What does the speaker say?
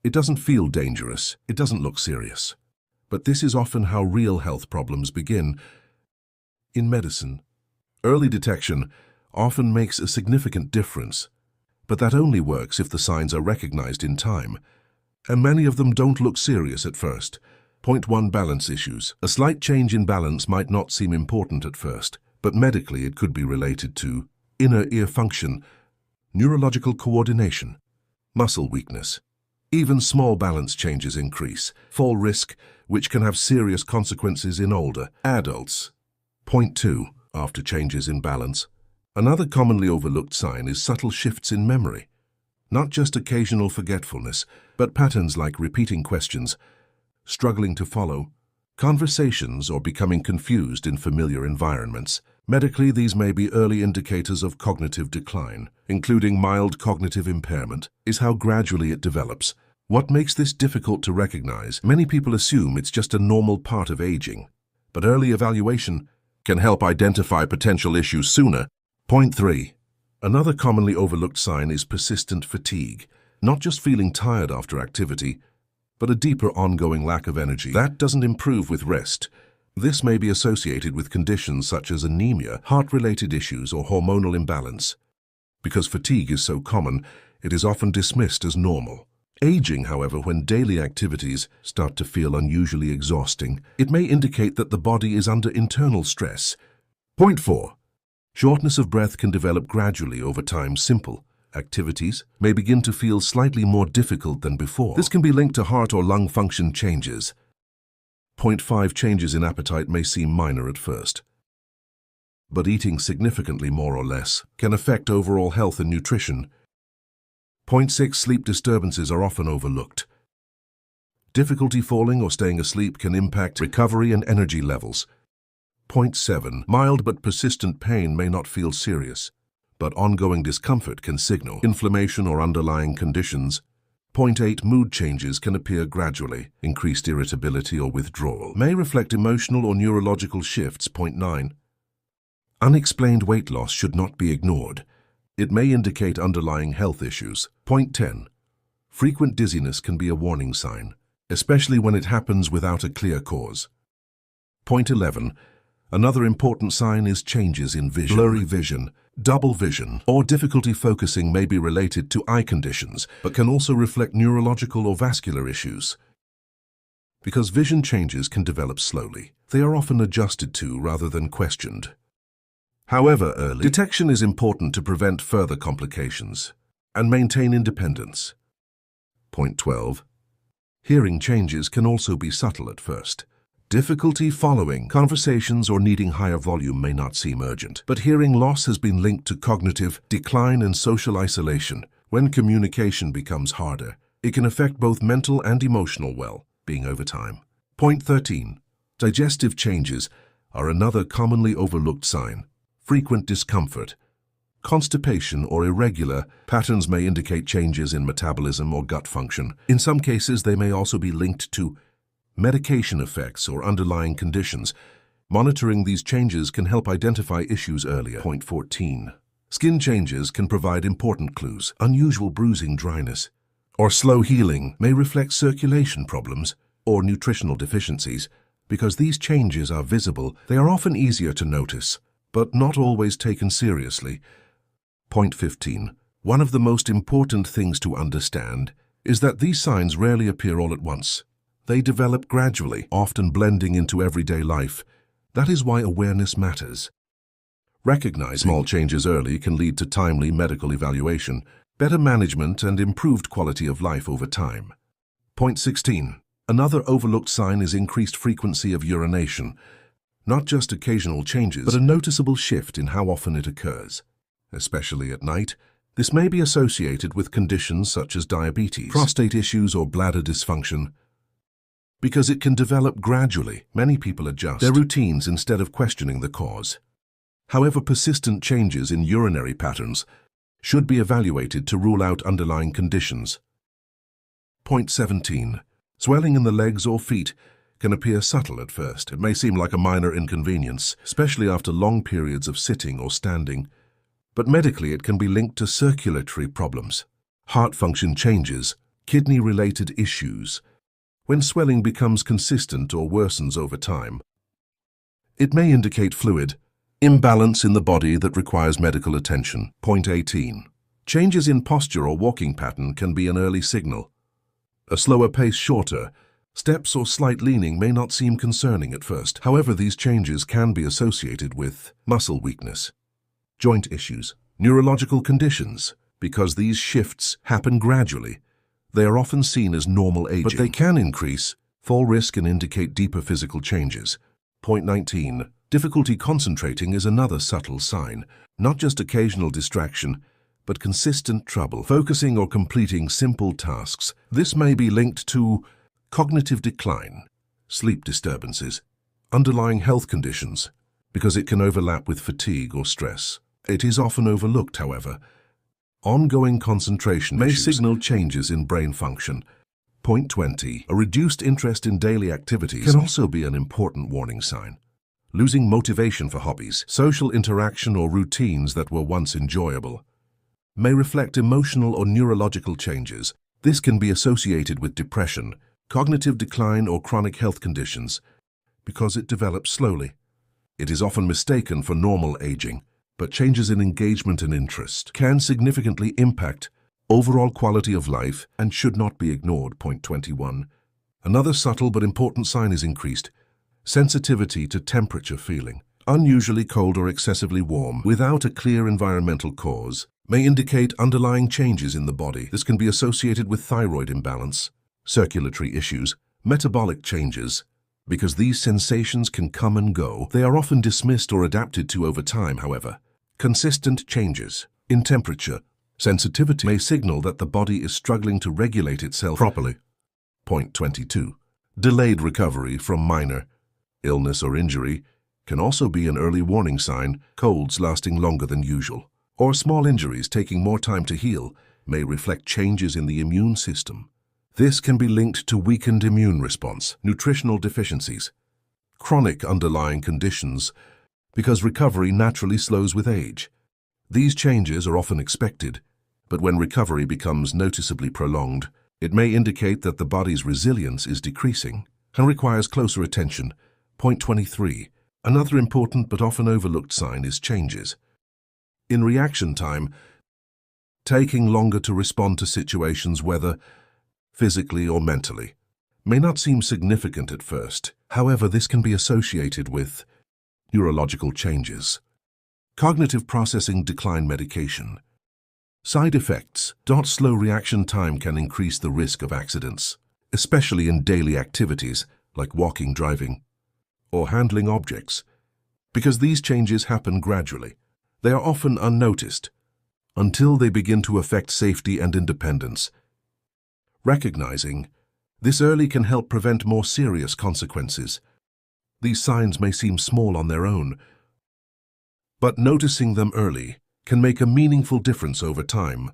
It doesn't feel dangerous, it doesn't look serious. But this is often how real health problems begin. In medicine, early detection often makes a significant difference, but that only works if the signs are recognized in time. And many of them don't look serious at first. Point 1. Balance issues. A slight change in balance might not seem important at first, but medically it could be related to inner ear function, neurological coordination, muscle weakness. Even small balance changes increase fall risk, which can have serious consequences in older adults. Point 2. After changes in balance, another commonly overlooked sign is subtle shifts in memory. Not just occasional forgetfulness, but patterns like repeating questions, struggling to follow, conversations, or becoming confused in familiar environments. Medically, these may be early indicators of cognitive decline, including mild cognitive impairment, is how gradually it develops. What makes this difficult to recognize? Many people assume it's just a normal part of aging, but early evaluation can help identify potential issues sooner. Point 3. Another commonly overlooked sign is persistent fatigue, not just feeling tired after activity, but a deeper ongoing lack of energy. That doesn't improve with rest. This may be associated with conditions such as anemia, heart-related issues, or hormonal imbalance. Because fatigue is so common, it is often dismissed as normal. Aging, however, when daily activities start to feel unusually exhausting, it may indicate that the body is under internal stress. Point 4. Shortness of breath can develop gradually over time. Simple activities may begin to feel slightly more difficult than before. This can be linked to heart or lung function changes. Point 5. Changes in appetite may seem minor at first, but eating significantly more or less can affect overall health and nutrition. Point 6. Sleep disturbances are often overlooked. Difficulty falling or staying asleep can impact recovery and energy levels. Point 7. Mild but persistent pain may not feel serious, but ongoing discomfort can signal inflammation or underlying conditions. Point 8. Mood changes can appear gradually. Increased irritability or withdrawal may reflect emotional or neurological shifts. Point 9. Unexplained weight loss should not be ignored. It may indicate underlying health issues. Point 10. Frequent dizziness can be a warning sign, especially when it happens without a clear cause. Point 11. Another important sign is changes in vision. Blurry vision, double vision, or difficulty focusing may be related to eye conditions, but can also reflect neurological or vascular issues. Because vision changes can develop slowly, they are often adjusted to rather than questioned. However, early detection is important to prevent further complications and maintain independence. Point 12. Hearing changes can also be subtle at first. Difficulty following conversations or needing higher volume may not seem urgent, but hearing loss has been linked to cognitive decline and social isolation. When communication becomes harder, it can affect both mental and emotional well-being over time. Point 13. Digestive changes are another commonly overlooked sign. Frequent discomfort, constipation, or irregular patterns may indicate changes in metabolism or gut function. In some cases, they may also be linked to medication effects or underlying conditions. Monitoring these changes can help identify issues earlier. Point 14. Skin changes can provide important clues. Unusual bruising, dryness, or slow healing may reflect circulation problems or nutritional deficiencies. Because these changes are visible, they are often easier to notice, but not always taken seriously. Point 15. One of the most important things to understand is that these signs rarely appear all at once. They develop gradually, often blending into everyday life. That is why awareness matters. Recognizing small changes early can lead to timely medical evaluation, better management, and improved quality of life over time. Point 16. Another overlooked sign is increased frequency of urination. Not just occasional changes, but a noticeable shift in how often it occurs. Especially at night, this may be associated with conditions such as diabetes, prostate issues, or bladder dysfunction. Because it can develop gradually, many people adjust their routines instead of questioning the cause. However, persistent changes in urinary patterns should be evaluated to rule out underlying conditions. Point 17. Swelling in the legs or feet can appear subtle at first. It may seem like a minor inconvenience, especially after long periods of sitting or standing. But medically, it can be linked to circulatory problems, heart function changes, Kidney-related issues. When swelling becomes consistent or worsens over time, it may indicate fluid imbalance in the body that requires medical attention. Point 18. Changes in posture or walking pattern can be an early signal. A slower pace, shorter steps, or slight leaning may not seem concerning at first. However, these changes can be associated with muscle weakness, joint issues, neurological conditions. Because these shifts happen gradually, they are often seen as normal aging, but they can increase fall risk and indicate deeper physical changes. Point 19. Difficulty concentrating is another subtle sign, not just occasional distraction, but consistent trouble focusing or completing simple tasks. This may be linked to cognitive decline, sleep disturbances, underlying health conditions, because it can overlap with fatigue or stress. It is often overlooked, however. Ongoing concentration may signal changes in brain function. Point 20. A reduced interest in daily activities can also be an important warning sign. Losing motivation for hobbies, social interaction, or routines that were once enjoyable may reflect emotional or neurological changes. This can be associated with depression, cognitive decline, or chronic health conditions because it develops slowly. It is often mistaken for normal aging, but changes in engagement and interest can significantly impact overall quality of life and should not be ignored. Point 21. Another subtle but important sign is increased sensitivity to temperature. Feeling unusually cold or excessively warm without a clear environmental cause may indicate underlying changes in the body. This can be associated with thyroid imbalance, circulatory issues, metabolic changes. Because these sensations can come and go, they are often dismissed or adapted to over time. However, consistent changes in temperature sensitivity may signal that the body is struggling to regulate itself properly. Point 22. Delayed recovery from minor illness or injury can also be an early warning sign. Colds lasting longer than usual, or small injuries taking more time to heal, may reflect changes in the immune system. This can be linked to weakened immune response, nutritional deficiencies, chronic underlying conditions, because recovery naturally slows with age. These changes are often expected, but when recovery becomes noticeably prolonged, it may indicate that the body's resilience is decreasing and requires closer attention. Point 23. Another important but often overlooked sign is changes in reaction time, taking longer to respond to situations, whether physically or mentally. May not seem significant at first. However, this can be associated with neurological changes, cognitive processing decline, medication. Side effects. Slow reaction time can increase the risk of accidents, especially in daily activities like walking, driving, or handling objects. Because these changes happen gradually, they are often unnoticed until they begin to affect safety and independence. Recognizing this early can help prevent more serious consequences. These signs may seem small on their own, but noticing them early can make a meaningful difference over time.